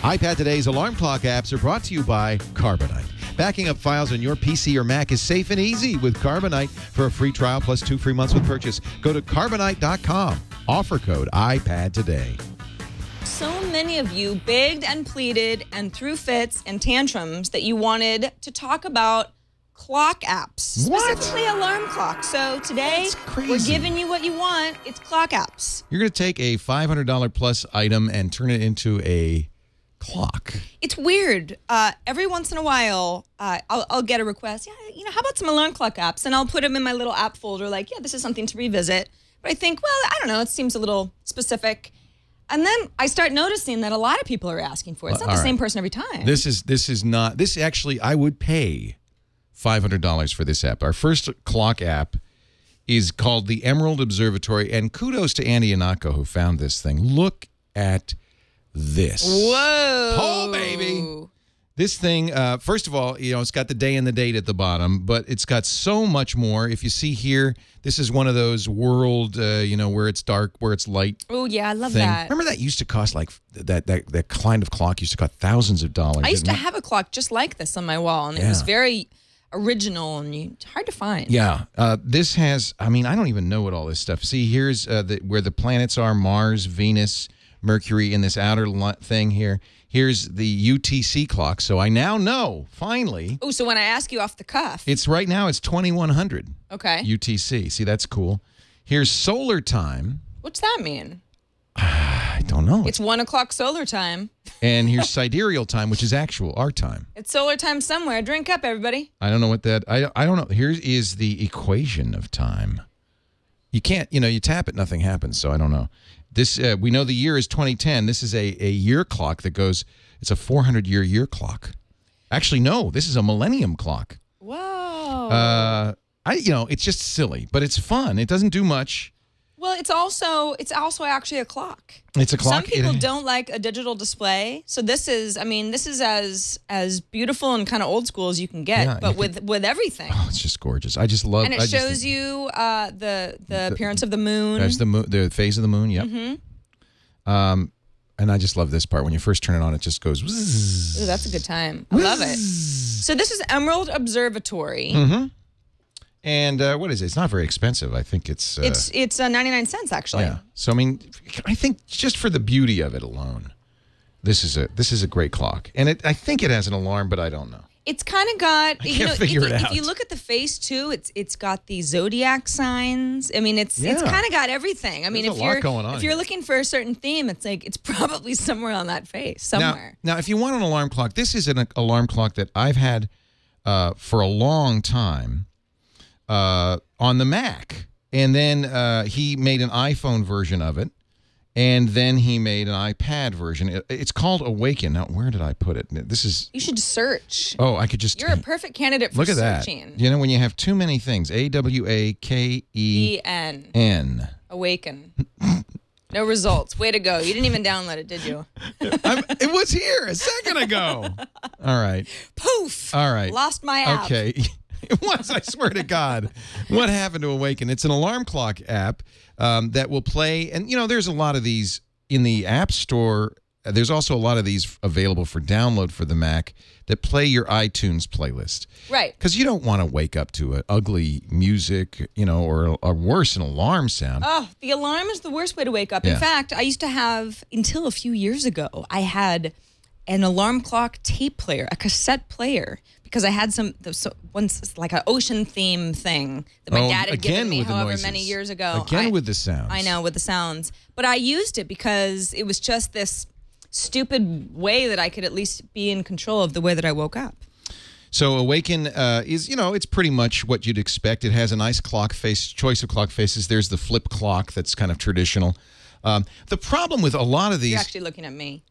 iPad Today's alarm clock apps are brought to you by Carbonite. Backing up files on your PC or Mac is safe and easy with Carbonite. For a free trial plus 2 free months with purchase, go to Carbonite.com. Offer code iPad Today. So many of you begged and pleaded and threw fits and tantrums that you wanted to talk about clock apps. What? Specifically alarm clocks. So today, we're giving you what you want. It's clock apps. You're going to take a $500 plus item and turn it into a clock. It's weird. Every once in a while, I'll get a request. Yeah, how about some alarm clock apps? And I'll put them in my little app folder like, yeah, this is something to revisit. But I think, well, I don't know. It seems a little specific. And then I start noticing that a lot of people are asking for it. It's not the same person every time. This actually, I would pay $500 for this app. Our first clock app is called the Emerald Observatory, and kudos to Andy Anako who found this thing. Look at this. Whoa. Oh, baby. This thing, first of all, it's got the day and the date at the bottom, but it's got so much more. If you see here, this is one of those world, where it's dark, where it's light. Oh, yeah, I love thing. that. Remember that used to cost like, that kind of clock used to cost thousands of dollars. I used to have a clock just like this on my wall, and it was very original and hard to find. Yeah. This has, I don't even know what all this stuff. See, here's where the planets are, Mars, Venus, Mercury, in this outer thing here. Here's the UTC clock. So I now know, finally. Oh, so when I ask you off the cuff. It's right now, it's 2100. Okay. UTC. See, that's cool. Here's solar time. What's that mean? I don't know. It's 1 o'clock solar time. And here's sidereal time, which is our time. It's solar time somewhere. Drink up, everybody. I don't know what that, I don't know. Here is the equation of time. You can't, you tap it, nothing happens, so I don't know. This, we know the year is 2010. This is a year clock that goes, it's a 400-year clock. Actually, no, this is a millennium clock. Whoa. It's just silly, but it's fun. It doesn't do much. Well, it's also actually a clock. It's a clock. Some people don't like a digital display, so this is as beautiful and kind of old school as you can get, but with everything. Oh, it's just gorgeous. I just love. And it shows you the appearance of the moon. There's the phase of the moon. Yep. Mm-hmm. And I just love this part. When you first turn it on, it just goes. Ooh, that's a good time. I love it. So this is Emerald Observatory. Mm-hmm. And what is it? It's not very expensive. I think it's 99 cents actually. Yeah. So I think just for the beauty of it alone, this is a great clock. And I think it has an alarm, but I don't know. It's kind of got. I can't figure it out. If you look at the face too, it's got the zodiac signs. It's kind of got everything. There's a lot going on if you're looking for a certain theme, it's probably somewhere on that face somewhere. Now, if you want an alarm clock, this is an alarm clock that I've had for a long time. On the Mac, and then he made an iPhone version of it, and then he made an iPad version. It's called Awaken. Now, where did I put it? You should search. Oh, I could just. You're a perfect candidate for searching. Look at that. When you have too many things, AWAKEN. Awaken. No results. Way to go. You didn't even download it, did you? It was here a second ago. All right. Poof. All right. Lost my app. Okay. It was, I swear to God. What happened to Awaken? It's an alarm clock app that will play. And, there's a lot of these in the App Store. There's also a lot of these available for download for the Mac that play your iTunes playlist. Right. Because you don't want to wake up to ugly music, or worse, an alarm sound. Oh, the alarm is the worst way to wake up. Yeah. In fact, I used to have, until a few years ago, I had an alarm clock tape player, a cassette player, because I had once like an ocean theme thing that my dad had given me however many years ago. Again with the sounds. I know, with the sounds. But I used it because it was just this stupid way that I could at least be in control of the way that I woke up. So Awaken is, it's pretty much what you'd expect. It has a nice clock face, choice of clock faces. There's the flip clock that's kind of traditional. The problem with a lot of these... You're actually looking at me.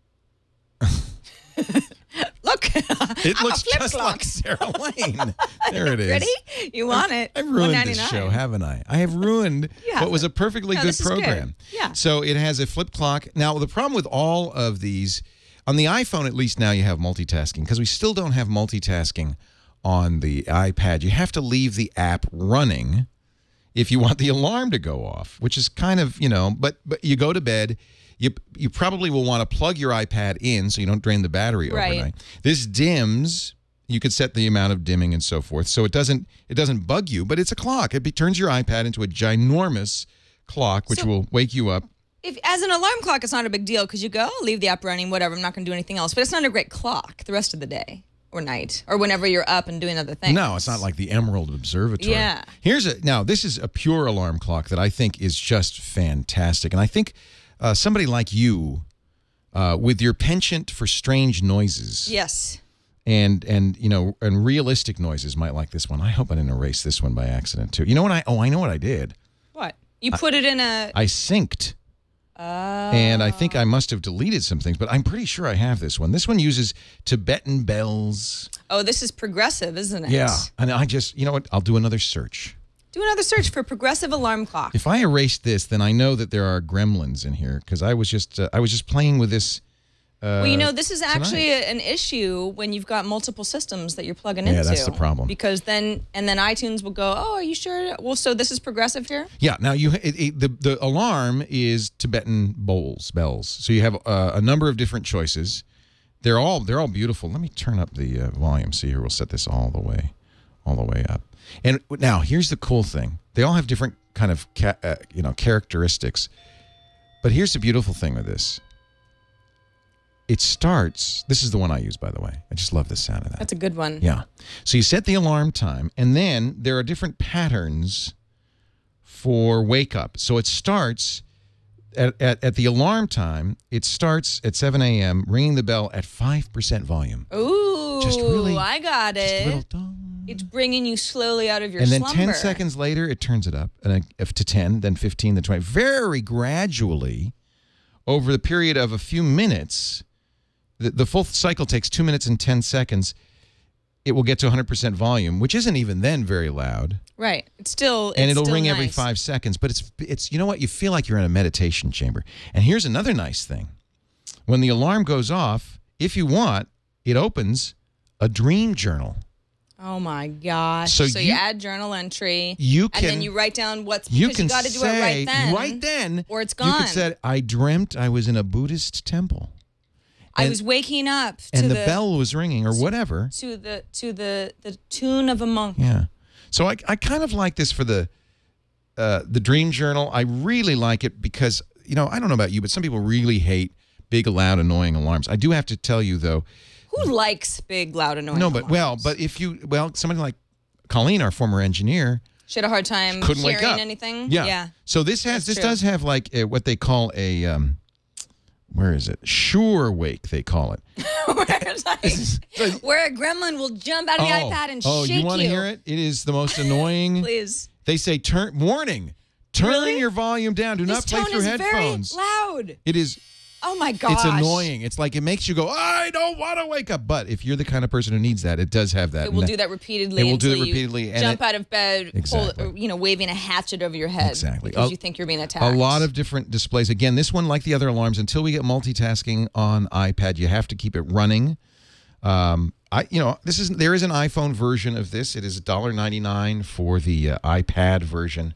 Look, it looks just like Sarah Lane. There it is. Ready? You want it? I've ruined this show, haven't I? I have ruined what was a perfectly good program. Good. Yeah. So it has a flip clock. Now, the problem with all of these, on the iPhone at least now you have multitasking, because we still don't have multitasking on the iPad. You have to leave the app running if you want the alarm to go off, which is kind of, but you go to bed. you probably will want to plug your iPad in so you don't drain the battery overnight. This dims. You could set the amount of dimming and so forth, so it doesn't bug you. But it's a clock. It turns your iPad into a ginormous clock, which will wake you up. If as an alarm clock, it's not a big deal because you go, leave the app running, whatever. I'm not going to do anything else. But it's not a great clock the rest of the day or night or whenever you're up and doing other things. No, it's not like the Emerald Observatory. Yeah. Now this is a pure alarm clock that I think is just fantastic, and I think somebody like you, with your penchant for strange noises. Yes. And realistic noises might like this one. I hope I didn't erase this one by accident too. You know what I know what I did. What? You put it in a... I synced. And I think I must have deleted some things, but I'm pretty sure I have this one. This one uses Tibetan bells. Oh, this is progressive, isn't it? Yeah. And I just, you know what? I'll do another search. Do another search for progressive alarm clock. If I erase this, then I know that there are gremlins in here because I was just playing with this. Well, this is actually an issue when you've got multiple systems that you're plugging into. Yeah, that's the problem. Because then iTunes will go, oh, are you sure? Well, so this is progressive here? Yeah. Now the alarm is Tibetan bells. So you have a number of different choices. They're all beautiful. Let me turn up the volume. See here, we'll set this all the way up. And now here's the cool thing. They all have different kind of characteristics. But here's the beautiful thing with this. It starts, this is the one I use, by the way. I just love the sound of that. That's a good one. Yeah. So you set the alarm time, and then there are different patterns for wake up. So it starts at the alarm time, it starts at 7 a.m., ringing the bell at 5% volume. Ooh, just really, I got it. Just a little dong. It's bringing you slowly out of your slumber. And then 10 seconds later, it turns it up to 10, then 15, then 20. Very gradually, over the period of a few minutes, the full cycle takes 2 minutes and 10 seconds. It will get to 100% volume, which isn't even then very loud. Right. It's still and it'll still ring nice. Every 5 seconds. But it's you know what? You feel like you're in a meditation chamber. And here's another nice thing. When the alarm goes off, if you want, it opens a dream journal. Oh my gosh! So you add journal entry. You can, and then you write down what's. You can got to do it right then. Or it's gone. You could say, "I dreamt I was in a Buddhist temple. I was waking up, and the bell was ringing, or whatever, to the tune of a monk." Yeah. So I kind of like this for the dream journal. I really like it because I don't know about you, but some people really hate big, loud, annoying alarms. I do have to tell you though. Who likes big, loud, annoying alarms? but somebody like Colleen, our former engineer, she had a hard time hearing anything. Yeah. So this does have like what they call a where is it? Sure wake, they call it. Where a gremlin will jump out of the iPad and shake you. Oh, you want to hear it? It is the most annoying. Please. They say warning. Turn your volume down. Do not play through headphones. Very loud. It is. Oh my gosh. It's annoying. It's like it makes you go, I don't want to wake up. But if you're the kind of person who needs that, it does have that. It will do that repeatedly. It will do it repeatedly. And jump out of bed, waving a hatchet over your head. Exactly. Because you think you're being attacked. A lot of different displays. Again, this one, like the other alarms, until we get multitasking on iPad, you have to keep it running. There is an iPhone version of this. It is $1.99 for the iPad version.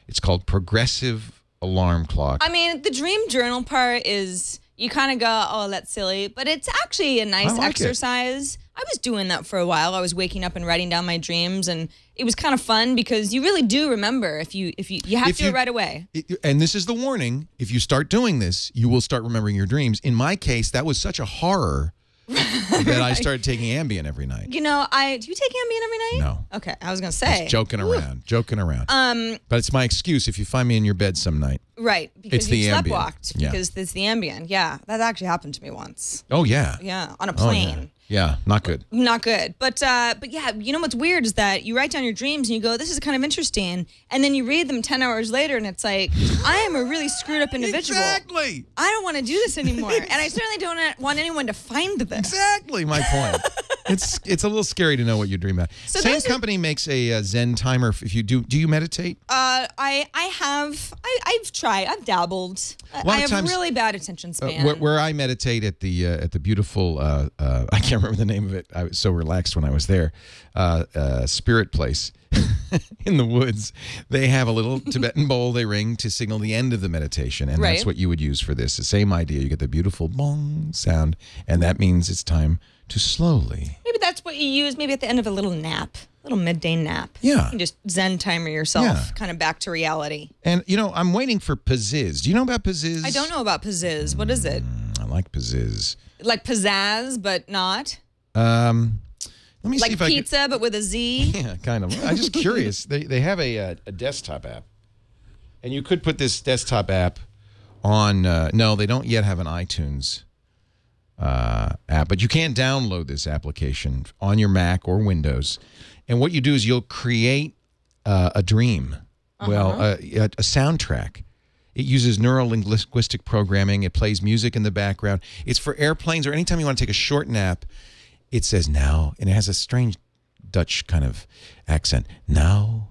It's called Progressive Alarm Clock. I mean, the dream journal part is you kind of go, oh, that's silly, but it's actually a nice exercise. I was doing that for a while. I was waking up and writing down my dreams, and it was kind of fun because you really do remember if you have to do it right away. And this is the warning: if you start doing this, you will start remembering your dreams. In my case, that was such a horror that I started taking Ambien every night. Do you take Ambien every night? No. Okay, I was gonna say. Just joking around. But it's my excuse if you find me in your bed some night. Right, because you sleptwalked. Yeah. Because it's the Ambien. Yeah, that actually happened to me once. Oh yeah. Yeah, on a plane. Yeah, not good. Not good. But yeah, you know what's weird is that you write down your dreams and you go, this is kind of interesting. And then you read them 10 hours later and it's like, I am a really screwed up individual. Exactly. I don't want to do this anymore. And I certainly don't want anyone to find this. Exactly my point. It's a little scary to know what you dream about. So same company makes a Zen timer. If you do you meditate? I've tried. I've dabbled. I have really bad attention span. Where I meditate at the beautiful I can't remember the name of it. I was so relaxed when I was there. Spirit Place. in the woods, they have a little Tibetan bowl they ring to signal the end of the meditation, and that's what you would use for this. The same idea. You get the beautiful bong sound, and that means it's time to slowly. Maybe that's what you use maybe at the end of a little nap, a little midday nap. Yeah. You can just Zen timer yourself, kind of back to reality. And, you know, I'm waiting for Pizziz. Do you know about Pizziz? I don't know about Pizziz. What is it? I like Pizziz. Like pizzazz, but not? Let me see if like pizza, but with a Z? Yeah, kind of. I'm just curious. They have a desktop app. And you could put this desktop app on... no, they don't yet have an iTunes app. But you can download this application on your Mac or Windows. And what you do is you'll create a dream. Well, a soundtrack. It uses neuro-linguistic programming. It plays music in the background. It's for airplanes or anytime you want to take a short nap. It says now, and it has a strange Dutch kind of accent. Now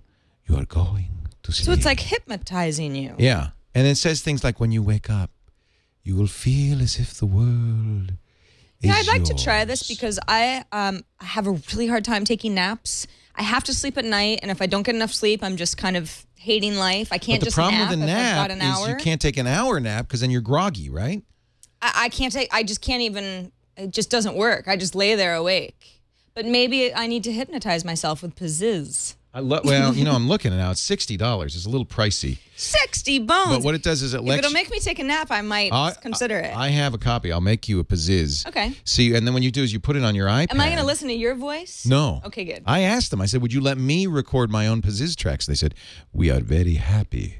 you are going to sleep. So it's like hypnotizing you. Yeah. And it says things like, when you wake up, you will feel as if the world is I'd like yours. to try this because I have a really hard time taking naps. I have to sleep at night, and if I don't get enough sleep, I'm just kind of hating life. I can't But the just problem nap with a if I've got nap an is hour. you can't take an hour nap because then you're groggy, right? I can't take, I just can't even, it just doesn't work. I just lay there awake. But maybe I need to hypnotize myself with Pizziz. Well, you know, I'm looking now. It's $60. It's a little pricey. 60 bones. But what it does is it lets If it'll make me take a nap, I might consider it. I have a copy. I'll make you a Pizziz. Okay. See, and then when you do is you put it on your iPad. Am I going to listen to your voice? No. Okay, good. I asked them. I said, would you let me record my own Pizziz tracks? They said, we are very happy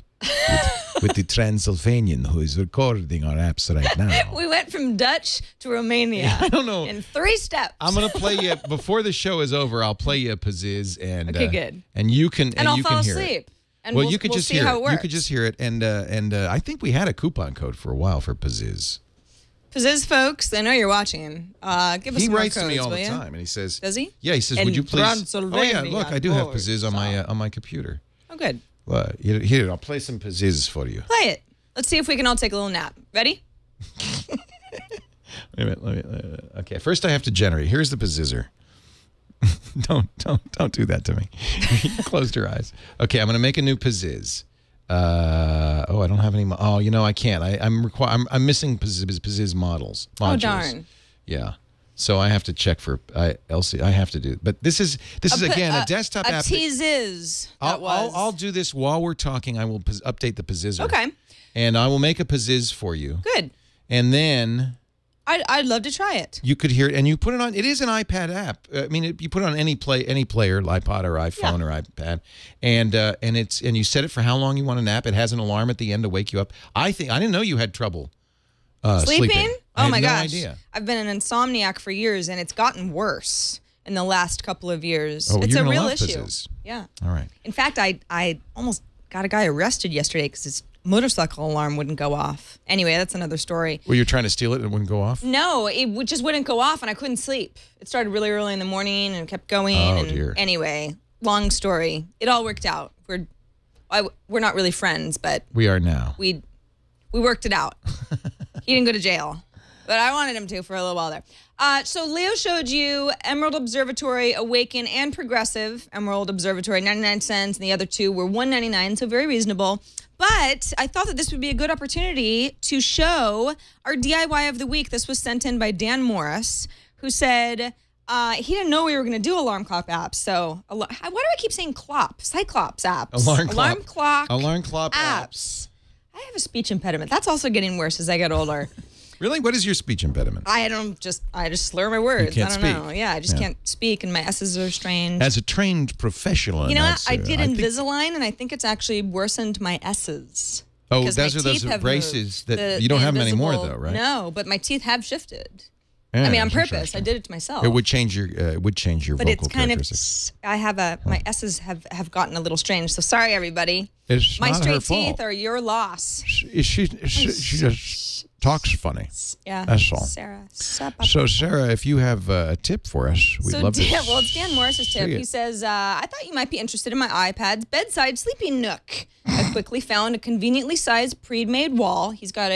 with the Transylvanian who is recording our apps right now. We went from Dutch to Romania. I don't know. In 3 steps. I'm going to play you, before the show is over, I'll play you a Pizziz. And, okay, good. And you can And I'll you fall can hear asleep. it. And well, we'll, you could we'll just see hear how it. it works. You could just hear it. And I think we had a coupon code for a while for Pizziz. Pizziz, folks, I know you're watching. Give us He some more writes codes, to me all will the ya? time, and he says, Does he? Yeah, he says, would you please? Oh yeah, look, I do have Pizziz on my computer. Oh, good. Well, here, I'll play some Pizziz for you. Play it. Let's see if we can all take a little nap. Ready? Wait a minute, okay, first I have to generate. Here's the Pizzizer. don't do that to me. You closed your eyes. Okay, I'm going to make a new Pizziz. I don't have any. Oh, you know, I can't. I'm missing Pizziz modules. Oh, darn. Yeah. So I have to check for Elsie. I have to do. But this is again a desktop app. A Pizziz. I'll do this while we're talking. I will update the Pizzizer. Okay. And I will make a Pizziz for you. Good. And then I'd love to try it. you could hear it, and you put it on. It is an iPad app. I mean, you put it on any player, iPod or iPhone or iPad, and you set it for how long you want to nap. It has an alarm at the end to wake you up. I didn't know you had trouble sleeping. Oh my no gosh! idea. I've been an insomniac for years, and it's gotten worse in the last couple of years. Oh, it's you're a gonna real love issue. Pizziz. Yeah. All right. In fact, I almost got a guy arrested yesterday because his motorcycle alarm wouldn't go off. Anyway, that's another story. Well, you're trying to steal it and it wouldn't go off? No, just wouldn't go off, and I couldn't sleep. It started really early in the morning and kept going. Oh, dear. Anyway, long story. It all worked out. We're not really friends, but We are now. we worked it out. He didn't go to jail, but I wanted him to for a little while there. So Leo showed you Emerald Observatory, Awaken, and Progressive. Emerald Observatory, 99 cents, and the other two were $1.99, so very reasonable. But I thought that this would be a good opportunity to show our DIY of the week. This was sent in by Dan Morris, who said he didn't know we were going to do alarm clock apps. So why do I keep saying clop? Cyclops apps. Alarm clock apps. I have a speech impediment. That's also getting worse as I get older. Really? What is your speech impediment? I just slur my words. You can't I don't speak. know. Yeah, I just can't speak, and my S's are strange. As a trained professional You know what? announcer, I did think- Invisalign, and I think it's actually worsened my S's. Oh, Because those my are those teeth have braces moved. that you don't The have them anymore, invisible- though, right? No, but my teeth have shifted. Yeah, I mean, on sure, purpose. sure. I did it to myself. It would change your but vocal it's kind of. characteristics. I have my S's have gotten a little strange. So sorry, everybody. It's My not straight her fault. teeth are your loss. She just talks funny. Yeah. That's all. Sarah. So, Sarah, if you have a tip for us, we'd love to. Well, it's Dan Morris's tip. He says, I thought you might be interested in my iPad's bedside sleeping nook. I quickly found a conveniently sized pre-made wall. He's got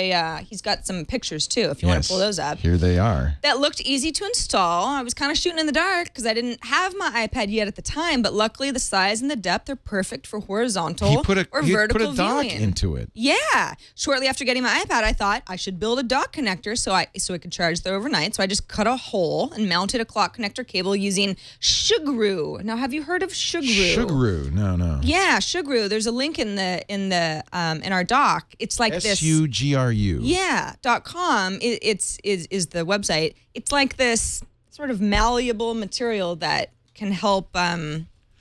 some pictures too, if you want to pull those up. Here they are. That looked easy to install. I was kind of shooting in the dark because I didn't have my iPad yet at the time, but luckily the size and the depth are perfect for horizontal or vertical put a dock viewing. into it. Yeah. Shortly after getting my iPad, I thought I should build a dock connector so I could charge there overnight. So I just cut a hole and mounted a clock connector cable using Sugaroo. Now, have you heard of Sugaroo? Sugaroo, no. Yeah, Sugaroo. There's a link in our doc. It's like this SUGRU. Yeah, .com is the website. It's like this sort of malleable material that can help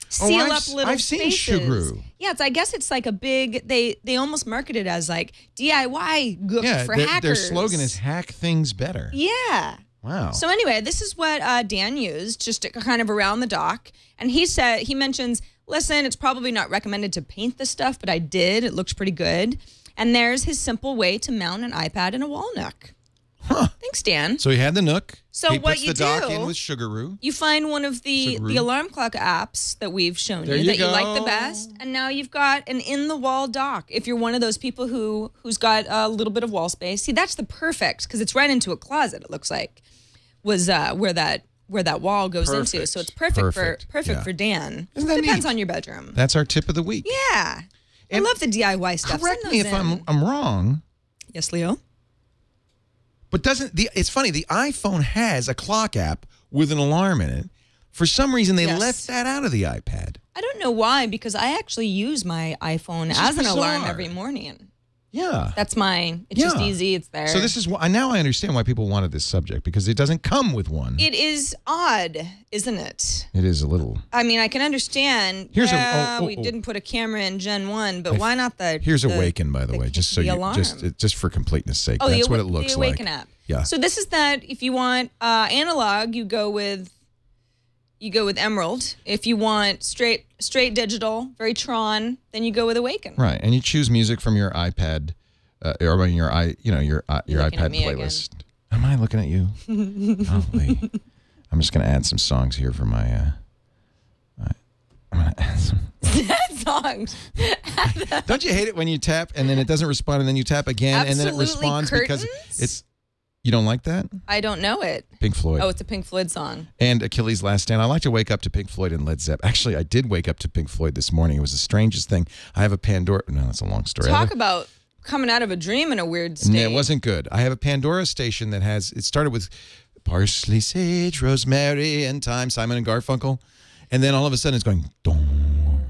seal up little I've seen spaces. Sugaroo. Yeah, I guess it's like a big. They almost market it as like DIY gook for hackers. Their slogan is "Hack things better." Yeah. Wow. So anyway, this is what Dan used just kind of around the dock, and he mentions, listen, it's probably not recommended to paint this stuff, but I did. It looks pretty good. And there's his simple way to mount an iPad in a wall nook. Huh. Thanks, Dan. So he had the nook. So he what puts you the dock do, in with Sugaroo. you find one of the alarm clock apps that we've shown you that you like the best, and now you've got an in-the-wall dock. If you're one of those people who's got a little bit of wall space, see, that's the perfect, because it's right into a closet, it looks like, was where that wall goes into. So it's perfect for Dan. Depends on your bedroom. That's our tip of the week. Yeah. I love the DIY stuff. Correct me if I'm wrong. Yes, Leo? But it's funny, the iPhone has a clock app with an alarm in it. For some reason, they left that out of the iPad. I don't know why, because I actually use my iPhone as an alarm every morning. Yeah. That's mine. It's just easy. It's there. So this is why now I understand why people wanted this subject, because it doesn't come with one. It is odd, isn't it? It is a little. I mean, I can understand. We didn't put a camera in Gen 1, but why not the Here's Awaken, by the way, just so just for completeness sake. That's what it looks like. The Awaken app. Yeah. So this is that if you want analog, you go with Emerald. If you want straight digital, very Tron, then you go with Awaken. Right, and you choose music from your iPad, or your iPad playlist. Again. Am I looking at you? Probably. I'm just going to add some songs here for my. I'm going to add some songs. Don't you hate it when you tap and then it doesn't respond, and then you tap again and then it responds because it's. You don't like that? I don't know it. Pink Floyd. Oh, it's a Pink Floyd song. And Achilles' Last Stand. I like to wake up to Pink Floyd and Led Zeppelin. Actually, I did wake up to Pink Floyd this morning. It was the strangest thing. I have a Pandora. No, that's a long story. Talk about coming out of a dream in a weird state. No, it wasn't good. I have a Pandora station that has, it started with parsley, sage, rosemary, and thyme, Simon and Garfunkel. And then all of a sudden it's going, dong,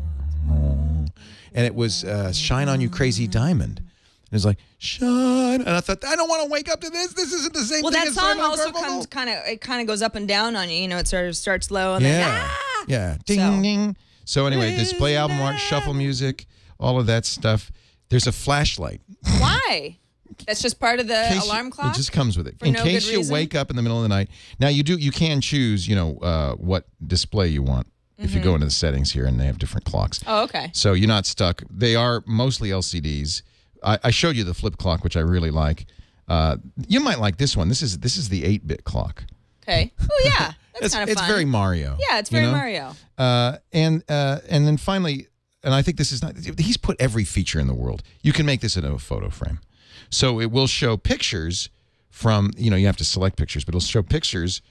dong. And it was Shine On You Crazy Diamond. And it's like, shine. And I thought, I don't want to wake up to this. This isn't the same thing as Simon. Well, that song Garfunkel. also kind of goes up and down on you. You know, it sort of starts low and then, Yeah. Ding, ding. So anyway, display album art, shuffle music, all of that stuff. There's a flashlight. Why? That's just part of the alarm clock? It just comes with it. For in no case good you reason? wake up in the middle of the night. Now, you can choose, what display you want. If you go into the settings here, and they have different clocks. Oh, okay. So you're not stuck. They are mostly LCDs. I showed you the flip clock, which I really like. You might like this one. This is the 8-bit clock. Okay. Oh yeah, that's kind of fun. It's very Mario. Yeah, it's very Mario. And then finally, and I think this is not. He's put every feature in the world. You can make this into a photo frame, so it will show pictures from. You have to select pictures, but it'll show pictures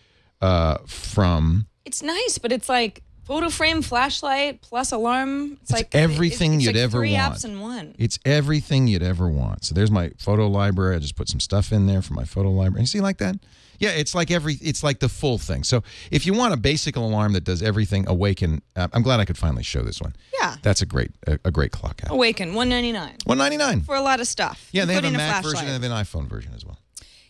from. It's nice, but it's like. Photo frame, flashlight, plus alarm. It's like everything it's you'd like ever three want. apps in one. It's everything you'd ever want. So there's my photo library. I just put some stuff in there for my photo library. You see like that? Yeah, it's like the full thing. So if you want a basic alarm that does everything, Awaken. I'm glad I could finally show this one. Yeah, that's a great clock app. Awaken, $199. $199 for a lot of stuff. Yeah, they have a Mac version and they have an iPhone version as well.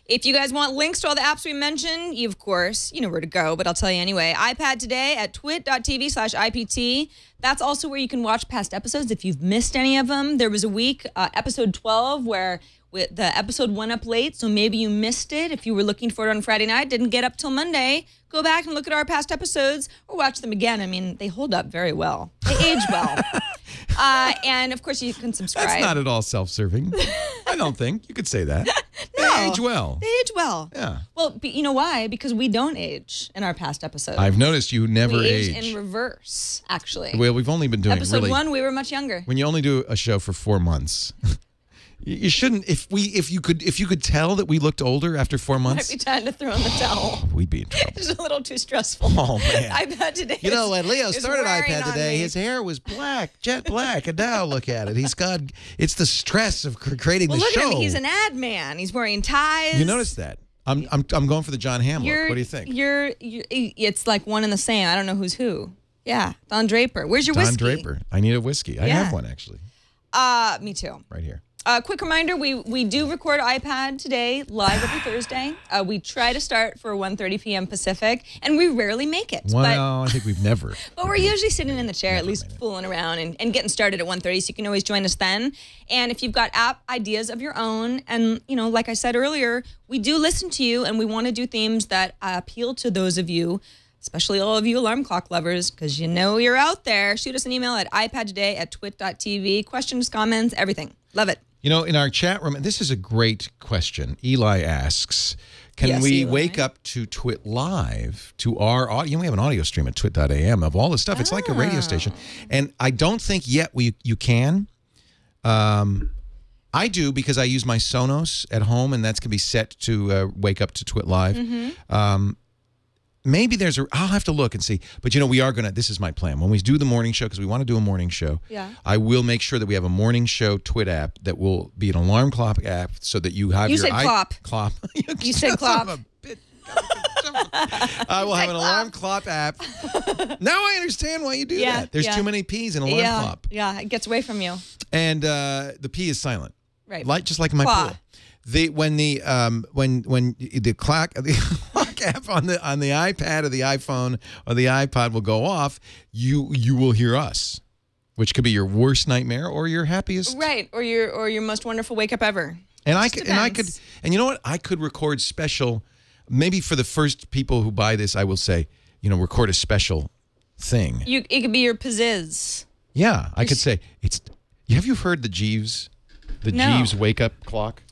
If you guys want links to all the apps we mentioned, you, of course, you know where to go, but I'll tell you anyway. iPad Today at twit.tv/IPT. That's also where you can watch past episodes if you've missed any of them. There was a week, episode 12, where the episode went up late, so maybe you missed it. If you were looking for it on Friday night, didn't get up till Monday, go back and look at our past episodes or watch them again. I mean, they hold up very well. They age well. And, of course, you can subscribe. That's not at all self-serving. I don't think. You could say that. No. They age well. They age well. Yeah. Well, you know why? Because we don't age in our past episodes. I've noticed you never we age. in reverse, actually. Well, we've only been doing Episode 1, we were much younger. When you only do a show for 4 months. You shouldn't. If you could tell that we looked older after 4 months, Might be time to throw in the towel. We'd be in trouble. It's a little too stressful. Oh man! iPad today. You know when Leo started iPad today, me. his hair was black, jet black, and now look at it. It's the stress of creating the look show. At him. He's an ad man. He's wearing ties. You noticed that? I'm going for the John Hamm look. What do you think? It's like one and the same. I don't know who's who. Yeah, Don Draper. Where's your whiskey? Don Draper. I need a whiskey. I have one actually. Me too. Right here. Quick reminder, we do record iPad today, live every Thursday. We try to start for 1:30 p.m. Pacific, and we rarely make it. Well, I think we've never. But we're usually sitting in the chair, at least fooling around and getting started at 1:30, so you can always join us then. And if you've got app ideas of your own, and, you know, like I said earlier, we do listen to you, and we want to do themes that appeal to those of you, especially all of you alarm clock lovers, because you know you're out there. Shoot us an email at iPadtoday@twit.tv. Questions, comments, everything. Love it. You know, in our chat room, and this is a great question. Eli asks, can we wake up to TWiT Live to our audio? We have an audio stream at twit.am of all this stuff. It's like a radio station. And I don't think yet you can. I do because I use my Sonos at home, and that's going to be set to wake up to TWiT Live. Maybe I'll have to look and see. But, you know, we are going to, this is my plan. When we do the morning show, because we want to do a morning show, I will make sure that we have a morning show TWiT app that will be an alarm clock app so that you have you your... said clop. Clop. You said clop. I will have an alarm clock app. Now I understand why you do that. There's too many P's in alarm clock. Yeah, it gets away from you. And the P is silent. Right. Just like in my pool. When the clock app on the iPad or the iPhone or the iPod will go off, you will hear us, which could be your worst nightmare or your happiest. Right, or your most wonderful wake up ever. And you know what? I could record special. Maybe for the first people who buy this, I will say, you know, record a special thing. It could be your pizzazz. Yeah, I could say have you heard the Jeeves? The Jeeves wake up clock?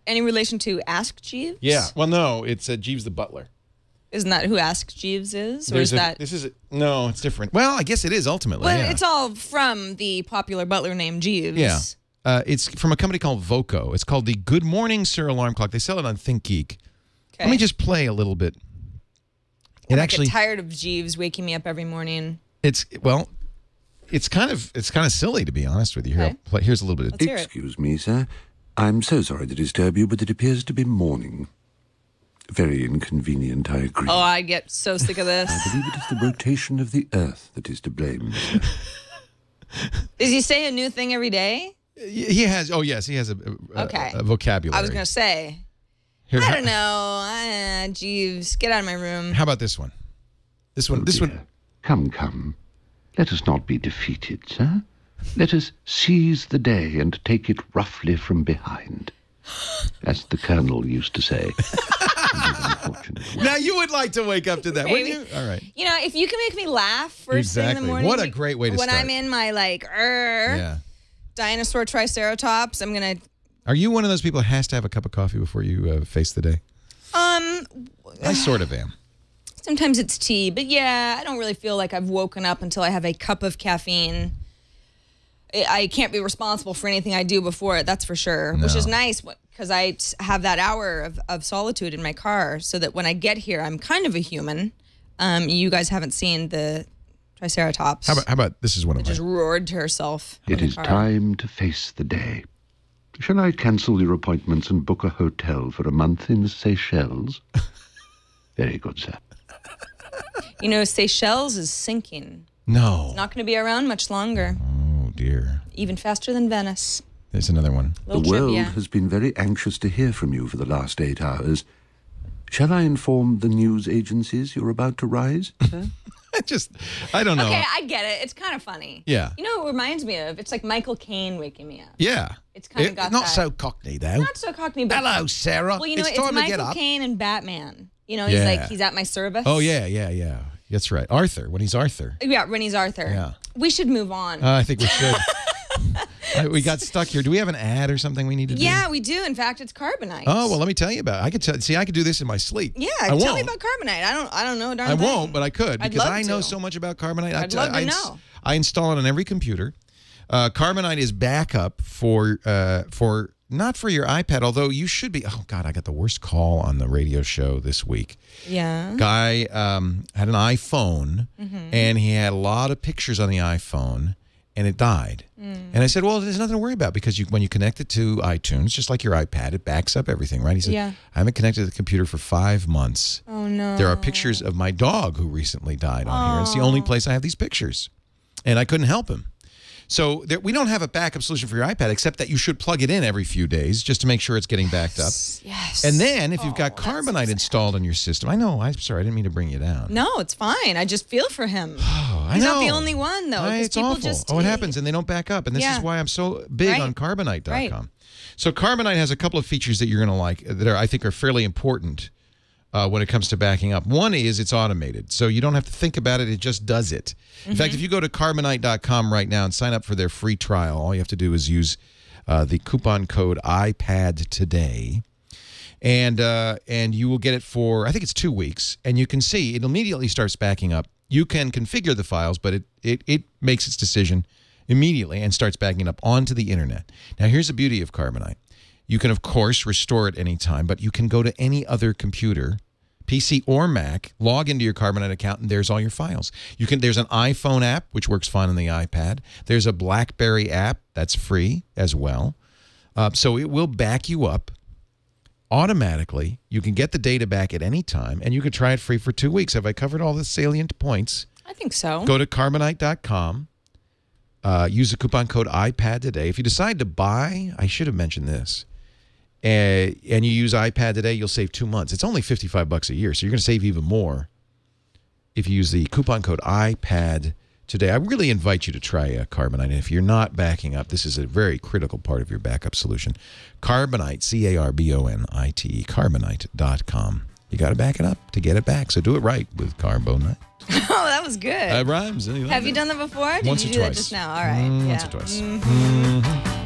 Any relation to Ask Jeeves? Yeah. Well, no, it's Jeeves the butler. Isn't that who Ask Jeeves is? Or is that... No, it's different. Well, I guess it is ultimately. Well, it's all from the popular butler named Jeeves. Yeah. It's from a company called Voco. It's called the Good Morning Sir Alarm Clock. They sell it on ThinkGeek. Okay. Let me just play a little bit. I get tired of Jeeves waking me up every morning. It's kind of silly, to be honest with you. Here, here's a little bit. Excuse me, sir. I'm so sorry to disturb you, but it appears to be morning. Very inconvenient, I agree. Oh, I get so sick of this. I believe it is the rotation of the Earth that is to blame, sir. Does he say a new thing every day? He has. Oh, yes, he has a vocabulary. I was going to say. I don't know. Jeeves, get out of my room. How about this one? This one. Come. Let us not be defeated, sir. Let us seize the day and take it roughly from behind, as the Colonel used to say. Now you would like to wake up to that, wouldn't you? All right. You know, if you can make me laugh first thing in the morning. What a great way to start. When I'm in my dinosaur triceratops, I'm gonna. Are you one of those people who has to have a cup of coffee before you face the day? I sort of am. Sometimes it's tea, but yeah, I don't really feel like I've woken up until I have a cup of caffeine. I can't be responsible for anything I do before it, that's for sure, which is nice because I have that hour of solitude in my car so that when I get here, I'm kind of a human. You guys haven't seen the Triceratops. How about this is one of mine. Just roared to herself. It is time to face the day. Shall I cancel your appointments and book a hotel for a month in the Seychelles? Very good, sir. You know, Seychelles is sinking. No. It's not going to be around much longer. Oh, dear. Even faster than Venice. There's another one. The world has been very anxious to hear from you for the last 8 hours. Shall I inform the news agencies you're about to rise, sir? I don't know. Okay, I get it. It's kind of funny. Yeah. You know what it reminds me of? It's like Michael Caine waking me up. Yeah. It's kind of got not that. so cockney, though. Not so cockney, but... Hello, Sarah. Well, you know, it's it's time to get Michael up. Caine and Batman. You know, he's like, he's at my service. Oh, yeah. That's right. Arthur, when he's Arthur. Yeah, when he's Arthur. Yeah. We should move on. I think we should. We got stuck here. Do we have an ad or something we need to do? Yeah, we do. In fact, it's Carbonite. Oh, well, let me tell you about it. I could do this in my sleep. Yeah, I tell won't. me about Carbonite. I don't know a darn I thing. won't, but I could I'd because love I know to. so much about Carbonite. I'd love to know. I install it on every computer. Carbonite is backup for not for your iPad, although you should be. Oh God, I got the worst call on the radio show this week. Yeah. Guy had an iPhone, and he had a lot of pictures on the iPhone, and it died. And I said, well, there's nothing to worry about because when you connect it to iTunes, just like your iPad, it backs up everything, right? He said, Yeah. I haven't connected to the computer for 5 months. Oh no. There are pictures of my dog who recently died on here. It's the only place I have these pictures, and I couldn't help him. So we don't have a backup solution for your iPad, except that you should plug it in every few days just to make sure it's getting backed up. Yes. And then if you've got that's so Carbonite sad. installed on your system, I know, I'm sorry, I didn't mean to bring you down. No, it's fine. I just feel for him. Oh, I He's know. not the only one, though. 'cause It's people awful. just It happens, and they don't back up. And this Yeah. is why I'm so big Right. on Carbonite.com. Right. So Carbonite has a couple of features that you're going to like that I think are fairly important when it comes to backing up. One is it's automated, so you don't have to think about it. It just does it. In fact, if you go to Carbonite.com right now and sign up for their free trial, all you have to do is use the coupon code iPad today. And you will get it for, I think it's 2 weeks. And you can see it immediately starts backing up. You can configure the files, but it makes its decision immediately and starts backing up onto the internet. Now, here's the beauty of Carbonite. You can, of course, restore it anytime, but you can go to any other computer, PC or Mac, log into your Carbonite account, and there's all your files. There's an iPhone app, which works fine on the iPad. There's a BlackBerry app that's free as well. So it will back you up automatically. You can get the data back at any time, and you can try it free for 2 weeks. Have I covered all the salient points? I think so. Go to Carbonite.com. Use the coupon code iPad today. If you decide to buy, I should have mentioned this, and you use iPad today, you'll save 2 months. It's only $55 a year, so you're going to save even more if you use the coupon code iPad today. I really invite you to try Carbonite. And if you're not backing up, this is a very critical part of your backup solution. Carbonite, Carbonite, Carbonite.com. You got to back it up to get it back, so do it right with Carbonite. Oh, that was good. That rhymes. Have you done that before? Did Once you or do twice. that just now? All right. Once or twice.